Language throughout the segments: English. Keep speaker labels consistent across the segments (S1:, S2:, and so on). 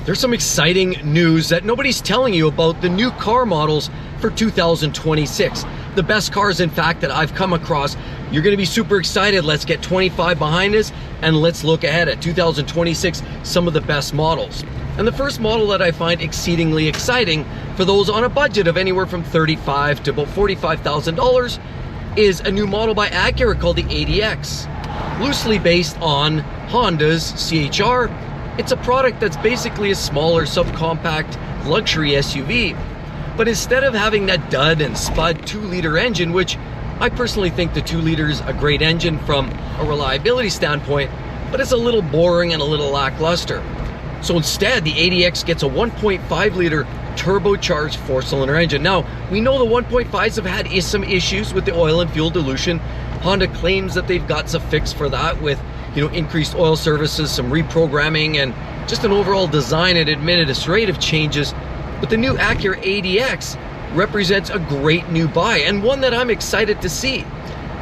S1: There's some exciting news that nobody's telling you about the new car models for 2026. The best cars, in fact, that I've come across. You're gonna be super excited. Let's get 25 behind us and let's look ahead at 2026, some of the best models. And the first model that I find exceedingly exciting for those on a budget of anywhere from $35,000 to about $45,000 is a new model by Acura called the ADX. Loosely based on Honda's CHR, it's a product that's basically a smaller subcompact luxury SUV. But instead of having that dud and spud 2-liter engine, which I personally think the 2-liter is a great engine from a reliability standpoint, but it's a little boring and a little lackluster. So instead, the ADX gets a 1.5-liter turbocharged 4-cylinder engine. Now, we know the 1.5s have had some issues with the oil and fuel dilution. Honda claims that they've got some fix for that with, increased oil services, some reprogramming, and just an overall design and administrative changes. But the new Acura ADX represents a great new buy and one that I'm excited to see.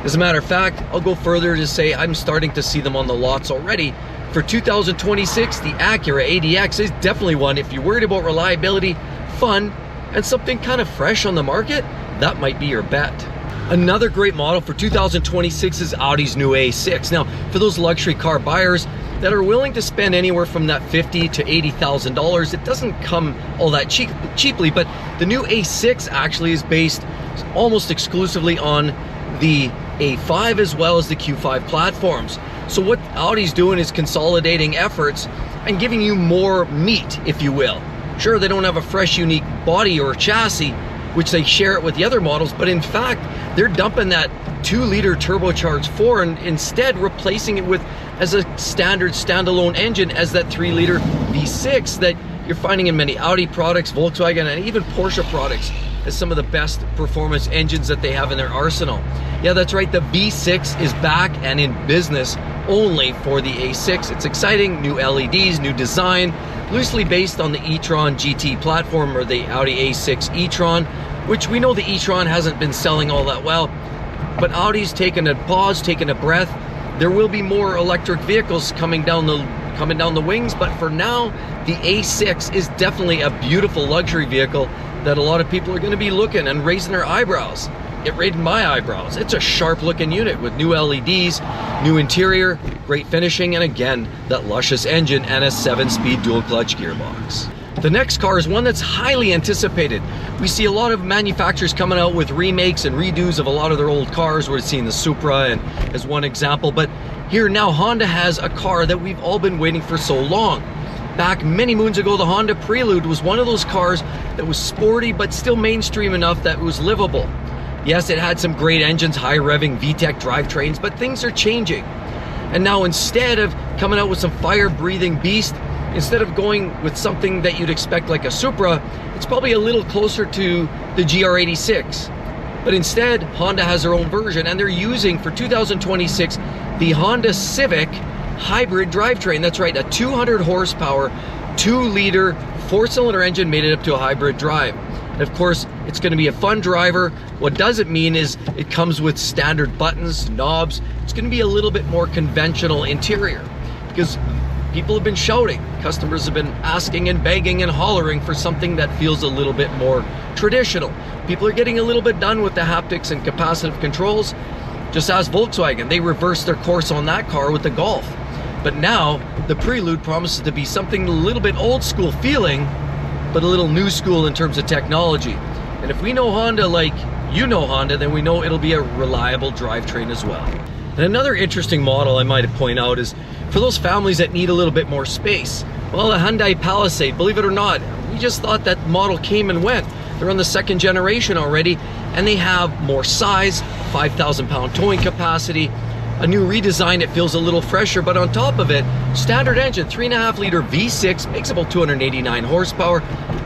S1: As a matter of fact, I'll go further to say I'm starting to see them on the lots already. For 2026, the Acura ADX is definitely one. If you're worried about reliability, fun, and something kind of fresh on the market, that might be your bet. Another great model for 2026 is Audi's new A6. Now, for those luxury car buyers that are willing to spend anywhere from that $50,000 to $80,000, it doesn't come all that cheaply, but the new A6 actually is based almost exclusively on the A5 as well as the Q5 platforms. So what Audi's doing is consolidating efforts and giving you more meat, if you will. Sure, they don't have a fresh, unique body or chassis, which they share it with the other models, but in fact, they're dumping that 2-liter turbocharged 4 and instead replacing it with, as a standard standalone engine, as that 3-liter V6 that you're finding in many Audi products, Volkswagen, and even Porsche products as some of the best performance engines that they have in their arsenal. Yeah, that's right, the V6 is back and in business only for the A6. It's exciting, new LEDs, new design, loosely based on the e-tron GT platform or the Audi A6 e-tron, which we know the e-tron hasn't been selling all that well, but Audi's taken a pause, taken a breath. There will be more electric vehicles coming down the wings, but for now, the A6 is definitely a beautiful luxury vehicle that a lot of people are going to be looking and raising their eyebrows. It raised my eyebrows. It's a sharp looking unit with new LEDs, new interior, great finishing, and again, that luscious engine and a 7-speed dual clutch gearbox. The next car is one that's highly anticipated. We see a lot of manufacturers coming out with remakes and redos of a lot of their old cars. We're seeing the Supra and as one example, but here now Honda has a car that we've all been waiting for so long. Back many moons ago, the Honda Prelude was one of those cars that was sporty but still mainstream enough that it was livable. Yes, it had some great engines, high revving VTEC drivetrains, but things are changing. And now instead of coming out with some fire-breathing beast, instead of going with something that you'd expect like a Supra, it's probably a little closer to the GR86. But instead, Honda has their own version, and they're using, for 2026, the Honda Civic hybrid drivetrain. That's right, a 200 horsepower, 2-liter, 4-cylinder engine made it up to a hybrid drive. And of course, it's going to be a fun driver. What doesn't mean is it comes with standard buttons, knobs. It's going to be a little bit more conventional interior because people have been shouting. Customers have been asking and begging and hollering for something that feels a little bit more traditional. People are getting a little bit done with the haptics and capacitive controls. Just ask Volkswagen. They reversed their course on that car with the Golf. But now, the Prelude promises to be something a little bit old school feeling, but a little new school in terms of technology. And if we know Honda like you know Honda, then we know it'll be a reliable drivetrain as well. And another interesting model I might point out is for those families that need a little bit more space. Well, the Hyundai Palisade, believe it or not, we just thought that model came and went. They're on the 2nd generation already, and they have more size, 5,000 pound towing capacity, a new redesign that feels a little fresher, but on top of it, standard engine, 3.5-liter V6, makes about 289 horsepower,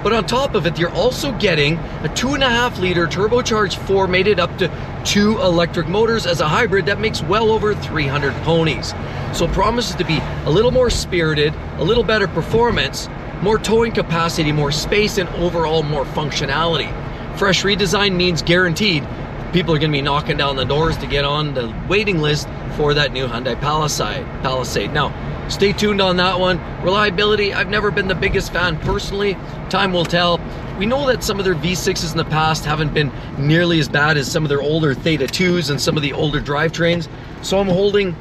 S1: but on top of it, you're also getting a 2.5-liter turbocharged 4 mated up to 2 electric motors as a hybrid that makes well over 300 ponies. So it promises to be a little more spirited, a little better performance, more towing capacity, more space, and overall more functionality. Fresh redesign means guaranteed people are going to be knocking down the doors to get on the waiting list for that new Hyundai Palisade. Now, stay tuned on that one. Reliability, I've never been the biggest fan personally. Time will tell. We know that some of their V6s in the past haven't been nearly as bad as some of their older Theta 2s and some of the older drivetrains. So I'm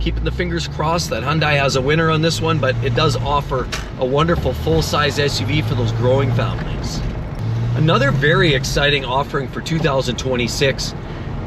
S1: keeping the fingers crossed that Hyundai has a winner on this one, but it does offer a wonderful full-size SUV for those growing families. Another very exciting offering for 2026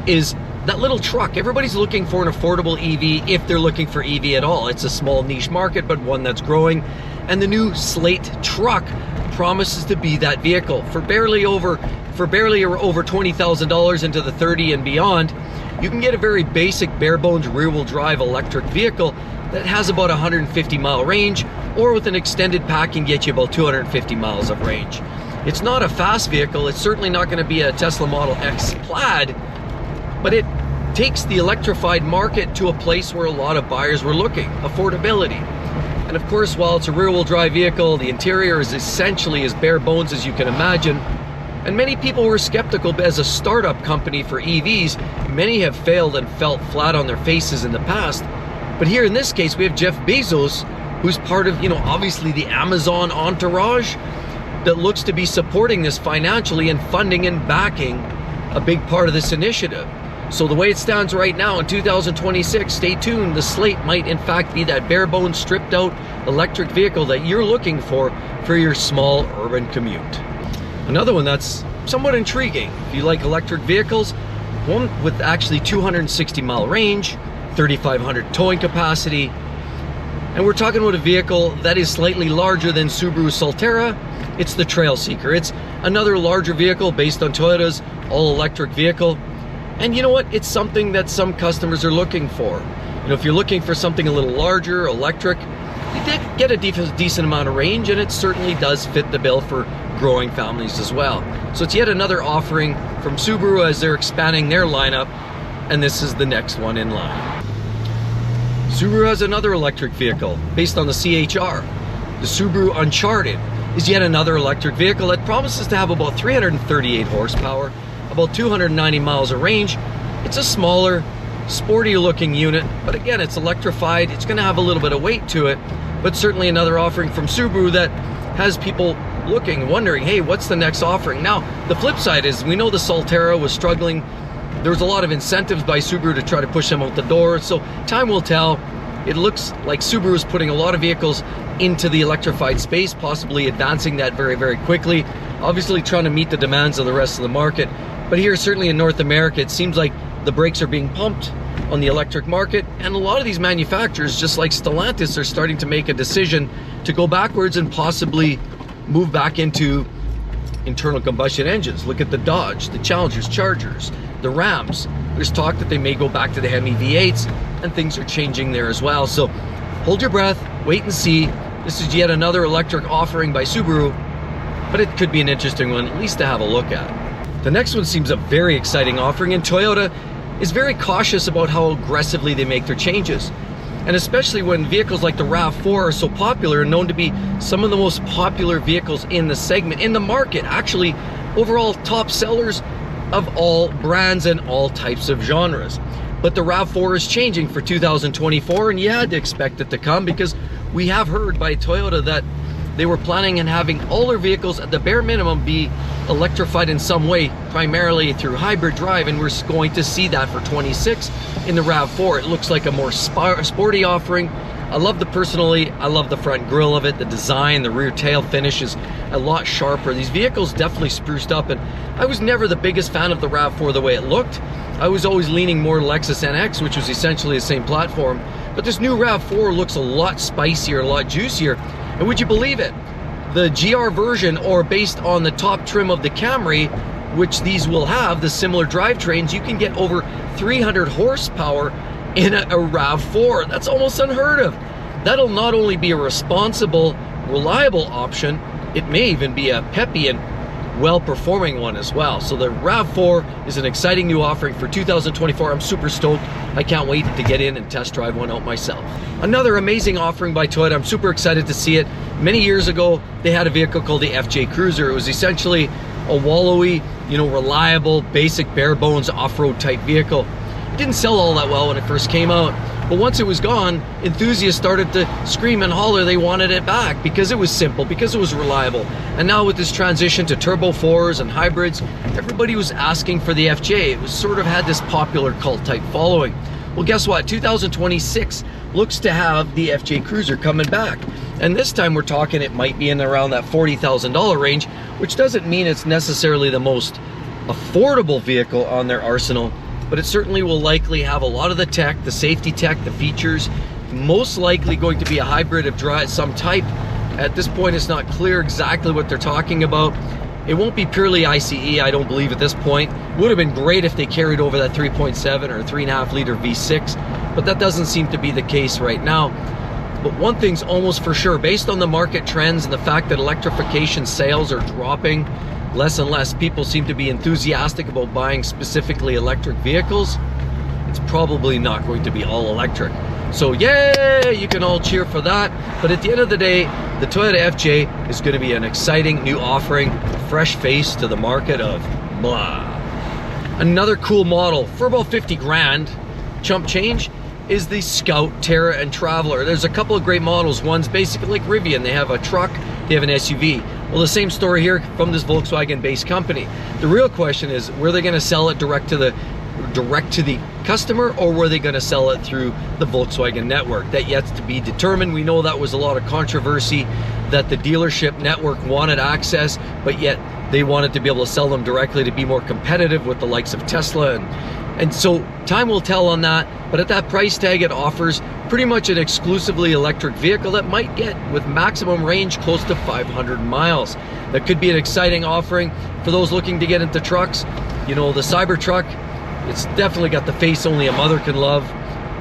S1: is that little truck. Everybody's looking for an affordable EV if they're looking for EV at all. It's a small niche market, but one that's growing. And the new Slate Truck promises to be that vehicle for barely over $20,000 into the 30 and beyond. You can get a very basic bare bones rear wheel drive electric vehicle that has about 150-mile range, or with an extended pack can get you about 250 miles of range. It's not a fast vehicle. It's certainly not going to be a Tesla Model X Plaid, but it takes the electrified market to a place where a lot of buyers were looking: affordability. And of course, while it's a rear-wheel drive vehicle, the interior is essentially as bare bones as you can imagine. And many people were skeptical as a startup company for EVs. Many have failed and felt flat on their faces in the past. But here in this case, we have Jeff Bezos, who's part of, obviously the Amazon entourage that looks to be supporting this financially and funding and backing a big part of this initiative. So the way it stands right now in 2026, stay tuned. The Slate might in fact be that bare bones, stripped out electric vehicle that you're looking for your small urban commute. Another one that's somewhat intriguing, if you like electric vehicles, one with actually 260-mile range, 3,500 towing capacity, and we're talking about a vehicle that is slightly larger than Subaru Solterra. It's the Trail Seeker. It's another larger vehicle based on Toyota's all-electric vehicle. And you know what? It's something that some customers are looking for. If you're looking for something a little larger, electric, you did get a decent amount of range, and it certainly does fit the bill for growing families as well. So it's yet another offering from Subaru as they're expanding their lineup, and this is the next one in line. Subaru has another electric vehicle based on the CHR. The Subaru Uncharted is yet another electric vehicle that promises to have about 338 horsepower, about 290 miles of range. It's a smaller, sportier looking unit, but again, it's electrified. It's going to have a little bit of weight to it, but certainly another offering from Subaru that has people looking, wondering, hey, what's the next offering? Now, the flip side is we know the Solterra was struggling. There was a lot of incentives by Subaru to try to push them out the door, so time will tell. It looks like Subaru is putting a lot of vehicles into the electrified space, possibly advancing that very, very quickly, obviously trying to meet the demands of the rest of the market. But here, certainly in North America, it seems like the brakes are being pumped on the electric market, and a lot of these manufacturers, just like Stellantis, are starting to make a decision to go backwards and possibly move back into internal combustion engines. Look at the Dodge, the Challengers, Chargers, the Rams. There's talk that they may go back to the Hemi V8s, and things are changing there as well. So hold your breath, wait and see. This is yet another electric offering by Subaru, but it could be an interesting one, at least to have a look at. The next one seems a very exciting offering, and Toyota is very cautious about how aggressively they make their changes. And especially when vehicles like the RAV4 are so popular and known to be some of the most popular vehicles in the segment, in the market, actually overall top sellers of all brands and all types of genres. But the RAV4 is changing for 2024, and you had to expect it to come, because we have heard by Toyota that they were planning on having all their vehicles at the bare minimum be electrified in some way, primarily through hybrid drive, and we're going to see that for 26 in the RAV4. It looks like a more sporty offering. I love I love the front grille of it, the design, the rear tail finish is a lot sharper. These vehicles definitely spruced up, and I was never the biggest fan of the RAV4 the way it looked. I was always leaning more Lexus NX, which was essentially the same platform, but this new RAV4 looks a lot spicier, a lot juicier. And would you believe it? The GR version, or based on the top trim of the Camry, which these will have, the similar drivetrains, you can get over 300 horsepower in a RAV4. That's almost unheard of. That'll not only be a responsible, reliable option, it may even be a peppy and well-performing one as well. So the RAV4 is an exciting new offering for 2024. I'm super stoked. I can't wait to get in and test drive one out myself. Another amazing offering by Toyota. I'm super excited to see it. Many years ago, they had a vehicle called the FJ Cruiser. It was essentially a wallowy, reliable, basic, bare bones off-road type vehicle. It didn't sell all that well when it first came out, But once it was gone, enthusiasts started to scream and holler they wanted it back because it was simple, because it was reliable. And now with this transition to turbo 4s and hybrids, everybody was asking for the FJ. It was sort of had this popular cult type following. Well, guess what? 2026 looks to have the FJ Cruiser coming back. And this time we're talking it might be in around that $40,000 range, which doesn't mean it's necessarily the most affordable vehicle on their arsenal, but it certainly will likely have a lot of the tech, the safety tech, the features, most likely going to be a hybrid of some type. At this point, it's not clear exactly what they're talking about. It won't be purely ICE, I don't believe at this point. Would have been great if they carried over that 3.7 or 3.5 liter V6, but that doesn't seem to be the case right now. But one thing's almost for sure, based on the market trends and the fact that electrification sales are dropping, less and less people seem to be enthusiastic about buying specifically electric vehicles, it's probably not going to be all electric. So yay, you can all cheer for that. But at the end of the day, the Toyota FJ is going to be an exciting new offering, a fresh face to the market of blah. Another cool model for about 50 grand, chump change, is the Scout, Terra, and Traveler. There's a couple of great models. One's basically like Rivian. They have a truck, they have an SUV. Well, the same story here from this Volkswagen-based company. The real question is, were they going to sell it direct to the customer, or were they going to sell it through the Volkswagen network? That yet to be determined. We know that was a lot of controversy, that the dealership network wanted access, but yet they wanted to be able to sell them directly to be more competitive with the likes of Tesla. And so time will tell on that, but at that price tag it offers pretty much an exclusively electric vehicle that might get with maximum range close to 500 miles. That could be an exciting offering for those looking to get into trucks. You know, the Cybertruck, it's definitely got the face only a mother can love.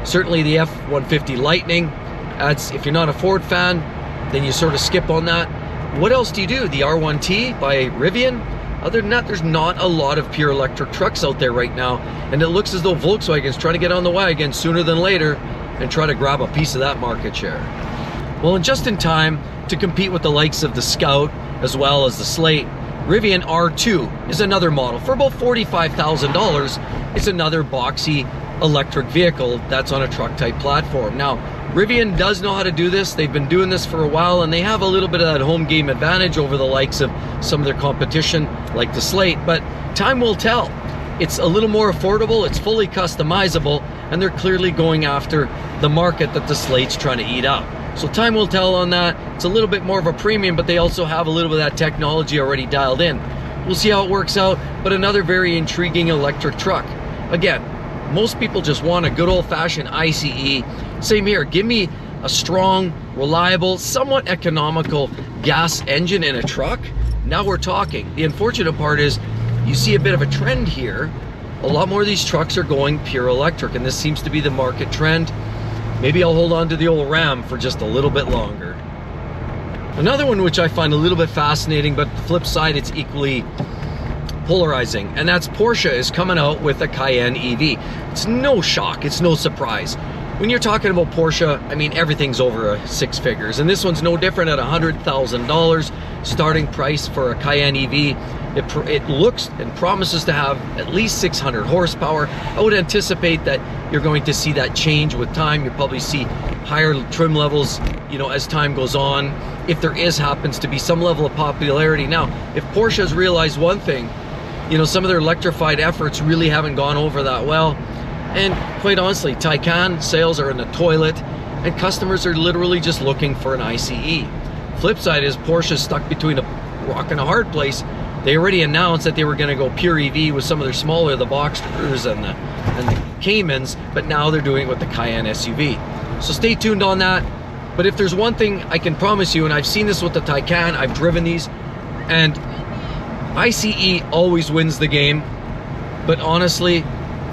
S1: Certainly the F-150 Lightning, that's, if you're not a Ford fan, then you sort of skip on that. What else do you do? The R1T by Rivian? Other than that, there's not a lot of pure electric trucks out there right now, and it looks as though Volkswagen's trying to get on the wagon sooner than later and try to grab a piece of that market share. Well, and just in time to compete with the likes of the Scout as well as the Slate, Rivian R2 is another model for about $45,000. It's another boxy electric vehicle that's on a truck type platform. Now, Rivian does know how to do this. They've been doing this for a while, and they have a little bit of that home game advantage over the likes of some of their competition like the Slate, but time will tell. It's a little more affordable, it's fully customizable, and they're clearly going after the market that the Slate's trying to eat up. So time will tell on that. It's a little bit more of a premium, but they also have a little bit of that technology already dialed in. We'll see how it works out, but another very intriguing electric truck. Again, most people just want a good old-fashioned ICE. Same here, give me a strong, reliable, somewhat economical gas engine in a truck. Now we're talking. The unfortunate part is you see a bit of a trend here. A lot more of these trucks are going pure electric, and this seems to be the market trend. Maybe I'll hold on to the old Ram for just a little bit longer. Another one which I find a little bit fascinating, but the flip side, it's equally polarizing, and that's Porsche is coming out with a Cayenne EV. It's no shock, it's no surprise. When you're talking about Porsche, I mean, everything's over six figures, and this one's no different at $100,000 starting price for a Cayenne EV. It looks and promises to have at least 600 horsepower. I would anticipate that you're going to see that change with time. You'll probably see higher trim levels, you know, as time goes on, if there happens to be some level of popularity. Now, if Porsche has realized one thing, you know, some of their electrified efforts really haven't gone over that well. And quite honestly, Taycan sales are in the toilet, and customers are literally just looking for an ICE. Flip side is Porsche's stuck between a rock and a hard place. They already announced that they were going to go pure EV with some of their smaller, the Boxsters and the Caymans, but now they're doing it with the Cayenne SUV. So stay tuned on that. But if there's one thing I can promise you, and I've seen this with the Taycan, I've driven these, and ICE always wins the game. But honestly,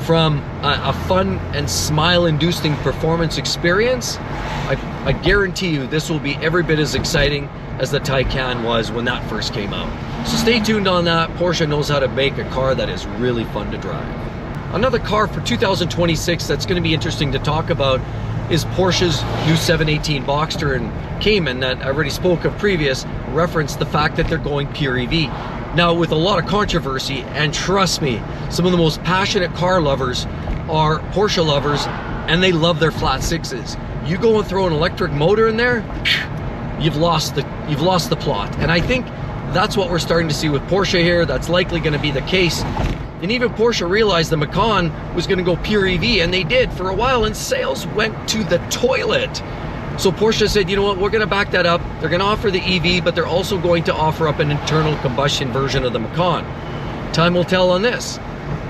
S1: from a fun and smile-inducing performance experience, I guarantee you this will be every bit as exciting as the Taycan was when that first came out. So stay tuned on that. Porsche knows how to make a car that is really fun to drive. Another car for 2026 that's going to be interesting to talk about is Porsche's new 718 Boxster and Cayman that I already spoke of previous, referenced the fact that they're going pure EV. Now, with a lot of controversy, and trust me, some of the most passionate car lovers are Porsche lovers, and they love their flat sixes. You go and throw an electric motor in there, you've lost the plot. And I think that's what we're starting to see with Porsche here. That's likely going to be the case. And even Porsche realized the Macan was going to go pure EV, and they did for a while, and sales went to the toilet. So Porsche said, you know what, we're going to back that up. They're going to offer the EV, but they're also going to offer up an internal combustion version of the Macan. Time will tell on this.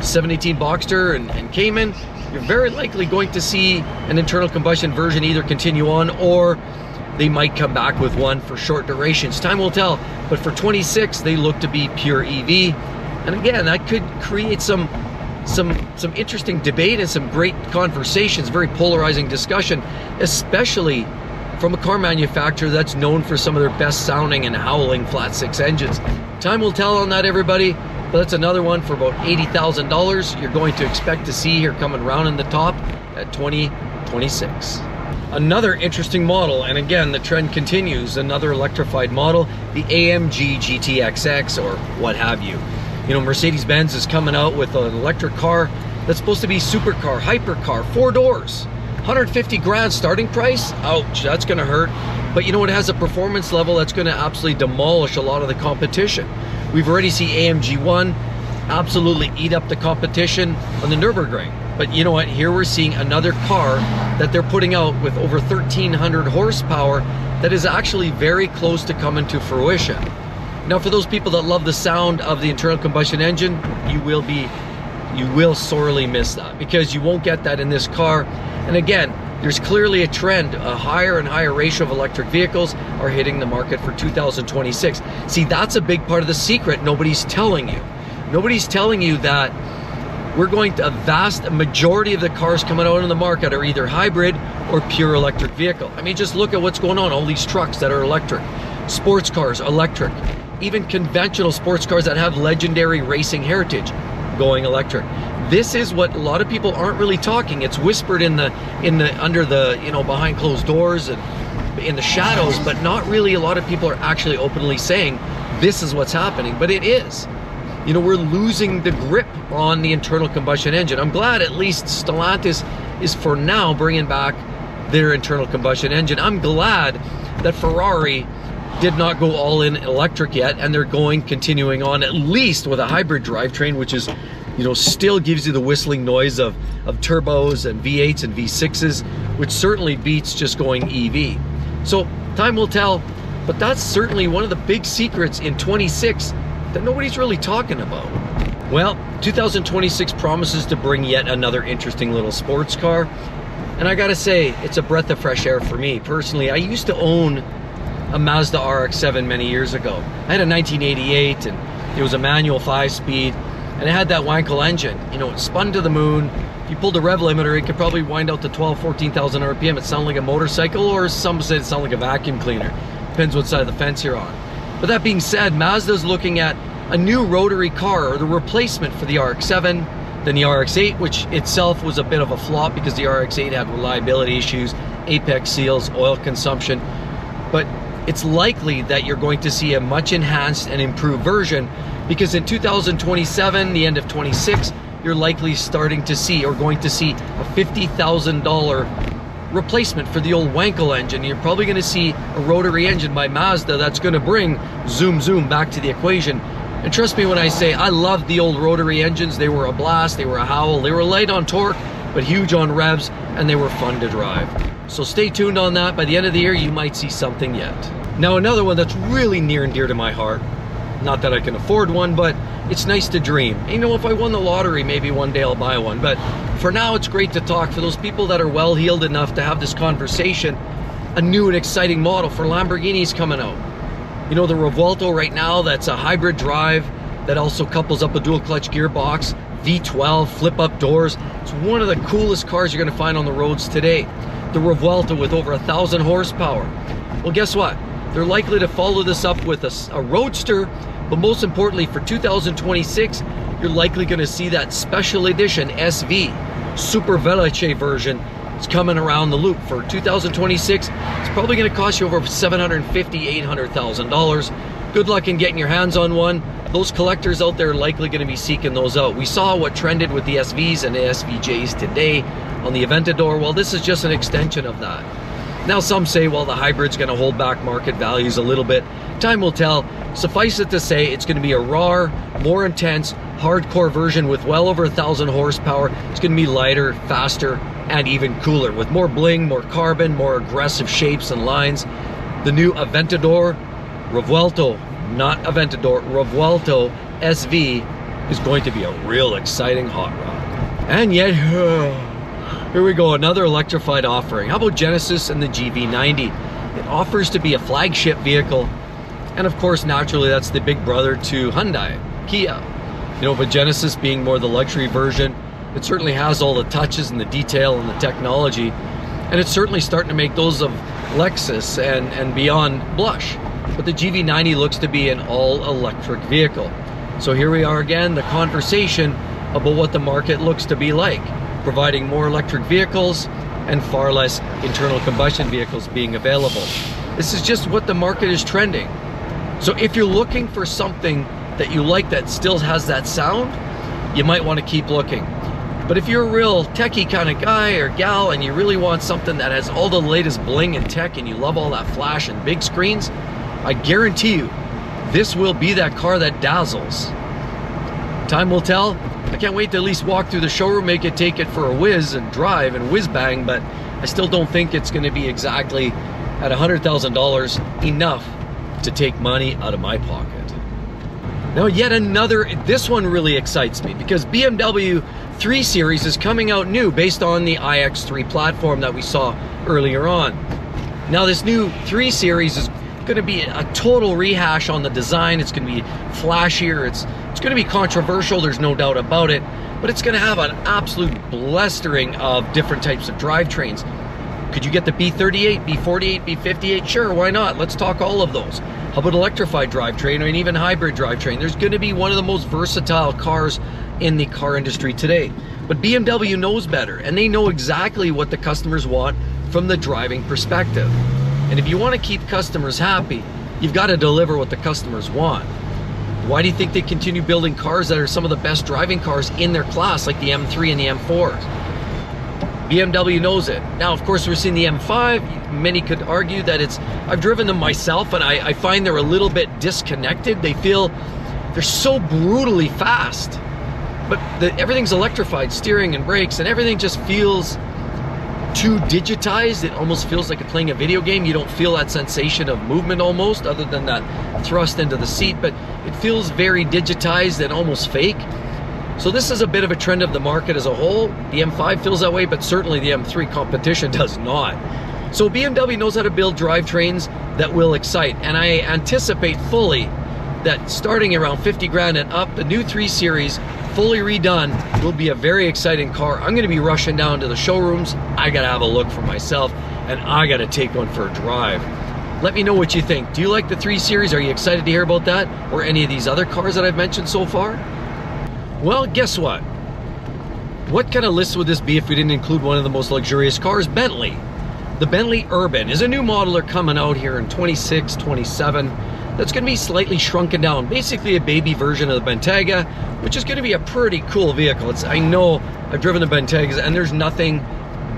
S1: 718 Boxster and Cayman, you're very likely going to see an internal combustion version either continue on, or they might come back with one for short durations. Time will tell. But for 26, they look to be pure EV. And again, that could create some interesting debate and some great conversations, very polarizing discussion, especially from a car manufacturer that's known for some of their best sounding and howling flat six engines. Time will tell on that, everybody, but that's another one for about $80,000 you're going to expect to see here coming around in the top at 2026. Another interesting model, and again, the trend continues, another electrified model, the AMG GTXX or what have you. You know, Mercedes-Benz is coming out with an electric car that's supposed to be supercar, hypercar, 4 doors, 150 grand starting price. Ouch, that's gonna hurt. But you know, it has a performance level that's gonna absolutely demolish a lot of the competition. We've already seen AMG 1 absolutely eat up the competition on the Nürburgring. But you know what, here we're seeing another car that they're putting out with over 1,300 horsepower that is actually very close to coming to fruition. Now, for those people that love the sound of the internal combustion engine, you will sorely miss that, because you won't get that in this car. And again, there's clearly a trend. A higher and higher ratio of electric vehicles are hitting the market for 2026. See, that's a big part of the secret nobody's telling you. Nobody's telling you that we're going to, a vast majority of the cars coming out in the market are either hybrid or pure electric vehicle. I mean, just look at what's going on. All these trucks that are electric, sports cars, electric, even conventional sports cars that have legendary racing heritage going electric. This is what a lot of people aren't really talking. It's whispered in the under the, you know, behind closed doors and in the shadows, but not really a lot of people are actually openly saying this is what's happening, but it is. You know, we're losing the grip on the internal combustion engine. I'm glad at least Stellantis is for now bringing back their internal combustion engine. I'm glad that Ferrari did not go all in electric yet, and they're continuing on at least with a hybrid drivetrain, which is, you know, still gives you the whistling noise of turbos and V8s and V6s, which certainly beats just going EV. So time will tell, but that's certainly one of the big secrets in 26 that nobody's really talking about. Well, 2026 promises to bring yet another interesting little sports car, and I gotta say, it's a breath of fresh air for me. Personally, I used to own a Mazda RX-7 many years ago. I had a 1988, and it was a manual 5-speed, and it had that Wankel engine. You know, it spun to the moon. If you pulled the rev limiter, it could probably wind out to 14,000 RPM. It sounded like a motorcycle, or some said it sounded like a vacuum cleaner. Depends what side of the fence you're on. But that being said, Mazda's looking at a new rotary car, or the replacement for the RX-7, then the RX-8, which itself was a bit of a flop because the RX-8 had reliability issues, apex seals, oil consumption. But it's likely that you're going to see a much enhanced and improved version, because in 2027, the end of 26, you're likely starting to see, or going to see, a $50,000 replacement for the old Wankel engine. You're probably going to see a rotary engine by Mazda that's going to bring zoom zoom back to the equation. And trust me when I say I loved the old rotary engines. They were a blast, they were a howl, they were light on torque, but huge on revs, and they were fun to drive. So stay tuned on that. By the end of the year, you might see something yet. Now, another one that's really near and dear to my heart, not that I can afford one, but it's nice to dream. You know, if I won the lottery, maybe one day I'll buy one. But for now, it's great to talk. For those people that are well-heeled enough to have this conversation, a new and exciting model for Lamborghini's coming out. You know, the Revuelto right now, that's a hybrid drive that also couples up a dual clutch gearbox, V12, flip up doors. It's one of the coolest cars you're gonna find on the roads today. The Revuelto with over 1,000 horsepower. Well, guess what? They're likely to follow this up with a Roadster, but most importantly for 2026, you're likely gonna see that special edition SV, Super Veloce version. It's coming around the loop for 2026. It's probably gonna cost you over $750,000, $800,000. Good luck in getting your hands on one. Those collectors out there are likely gonna be seeking those out. We saw what trended with the SVs and the SVJs today on the Aventador. Well, this is just an extension of that. Now some say, well, the hybrid's going to hold back market values a little bit. Time will tell. Suffice it to say, it's going to be a raw, more intense, hardcore version with well over 1,000 horsepower. It's going to be lighter, faster, and even cooler, with more bling, more carbon, more aggressive shapes and lines. The new Aventador Revuelto, not Aventador, Revuelto SV is going to be a real exciting hot rod. And yet, here we go, another electrified offering. How about Genesis and the GV90? It offers to be a flagship vehicle, and of course, naturally, that's the big brother to Hyundai, Kia. You know, but Genesis being more the luxury version, it certainly has all the touches and the detail and the technology, and it's certainly starting to make those of Lexus and beyond blush. But the GV90 looks to be an all-electric vehicle. So here we are again, the conversation about what the market looks to be like, providing more electric vehicles and far less internal combustion vehicles being available. This is just what the market is trending. So if you're looking for something that you like that still has that sound, you might want to keep looking. But if you're a real techie kind of guy or gal and you really want something that has all the latest bling and tech and you love all that flash and big screens, I guarantee you, this will be that car that dazzles. Time will tell. I can't wait to at least walk through the showroom, take it for a whiz and drive and whiz bang, but I still don't think it's going to be exactly at $100,000 enough to take money out of my pocket. Now yet another, this one really excites me because BMW 3 Series is coming out new based on the iX3 platform that we saw earlier on. Now this new 3 Series is going to be a total rehash on the design. It's going to be flashier, it's going to be controversial, there's no doubt about it, but it's going to have an absolute blistering of different types of drivetrains. Could you get the B38, B48, B58? Sure, why not? Let's talk all of those. How about electrified drivetrain or an even hybrid drivetrain? There's going to be one of the most versatile cars in the car industry today. But BMW knows better, and they know exactly what the customers want from the driving perspective. And if you want to keep customers happy, you've got to deliver what the customers want. Why do you think they continue building cars that are some of the best driving cars in their class, like the M3 and the M4s? BMW knows it. Now, of course, we're seeing the M5. Many could argue that I've driven them myself, and I find they're a little bit disconnected. They feel they're so brutally fast, but everything's electrified, steering and brakes, and everything just feels too digitized. It almost feels like you're playing a video game. You don't feel that sensation of movement almost, other than that thrust into the seat, but it feels very digitized and almost fake. So this is a bit of a trend of the market as a whole. The M5 feels that way, but certainly the M3 competition does not. So BMW knows how to build drivetrains that will excite, and I anticipate fully that starting around 50 grand and up, the new 3 Series, fully redone, will be a very exciting car. I'm gonna be rushing down to the showrooms. I gotta have a look for myself, and I gotta take one for a drive. Let me know what you think. Do you like the 3 Series? Are you excited to hear about that? Or any of these other cars that I've mentioned so far? Well, guess what? What kind of list would this be if we didn't include one of the most luxurious cars, Bentley? The Bentley Urban is a new model they're coming out here in 26, 27. That's going to be slightly shrunken down, basically a baby version of the Bentayga, which is going to be a pretty cool vehicle. I know I've driven the Bentaygas, and there's nothing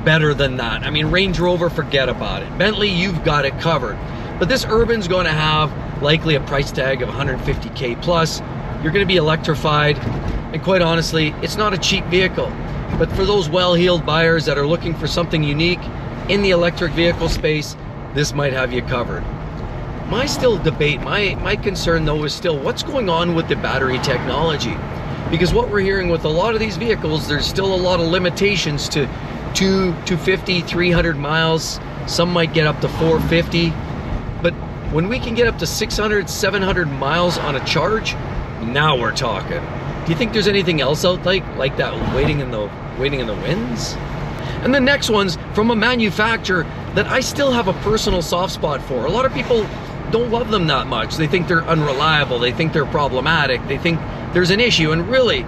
S1: better than that. I mean, Range Rover, forget about it. Bentley, you've got it covered. But this Urban's going to have likely a price tag of 150K plus. You're going to be electrified, and quite honestly, it's not a cheap vehicle. But for those well-heeled buyers that are looking for something unique in the electric vehicle space, this might have you covered. My concern though is still what's going on with the battery technology. Because what we're hearing with a lot of these vehicles, there's still a lot of limitations to 250, 300 miles. Some might get up to 450. But when we can get up to 600, 700 miles on a charge, now we're talking. Do you think there's anything else out like that waiting in the winds? And the next one's from a manufacturer that I still have a personal soft spot for. A lot of people don't love them that much. They think they're unreliable, they think they're problematic, they think there's an issue, and really,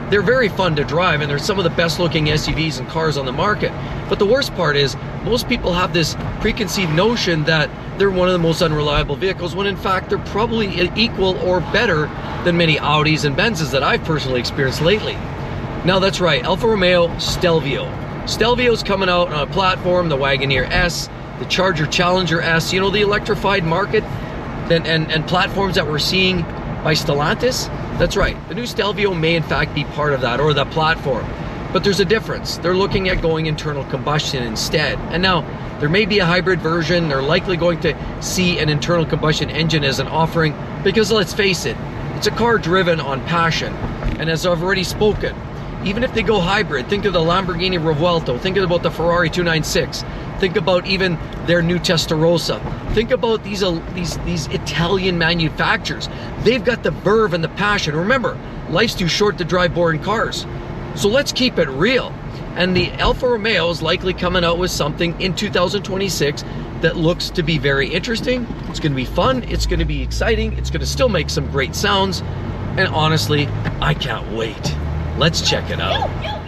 S1: they're very fun to drive, and they're some of the best looking SUVs and cars on the market. But the worst part is, most people have this preconceived notion that they're one of the most unreliable vehicles, when in fact they're probably equal or better than many Audis and Benzes that I've personally experienced lately. Now that's right, Alfa Romeo Stelvio. Stelvio's coming out on a platform, the Wagoneer S, the Charger Challenger S, you know, the electrified market and platforms that we're seeing by Stellantis. That's right, the new Stelvio may in fact be part of that, or the platform. But there's a difference. They're looking at going internal combustion instead. And now, there may be a hybrid version. They're likely going to see an internal combustion engine as an offering, because let's face it, it's a car driven on passion. And as I've already spoken, even if they go hybrid, think of the Lamborghini Revuelto, think about the Ferrari 296, think about even their new Testarossa, think about these Italian manufacturers. They've got the verve and the passion. Remember, life's too short to drive boring cars. So let's keep it real. And the Alfa Romeo is likely coming out with something in 2026 that looks to be very interesting. It's going to be fun. It's going to be exciting. It's going to still make some great sounds. And honestly, I can't wait. Let's check it out.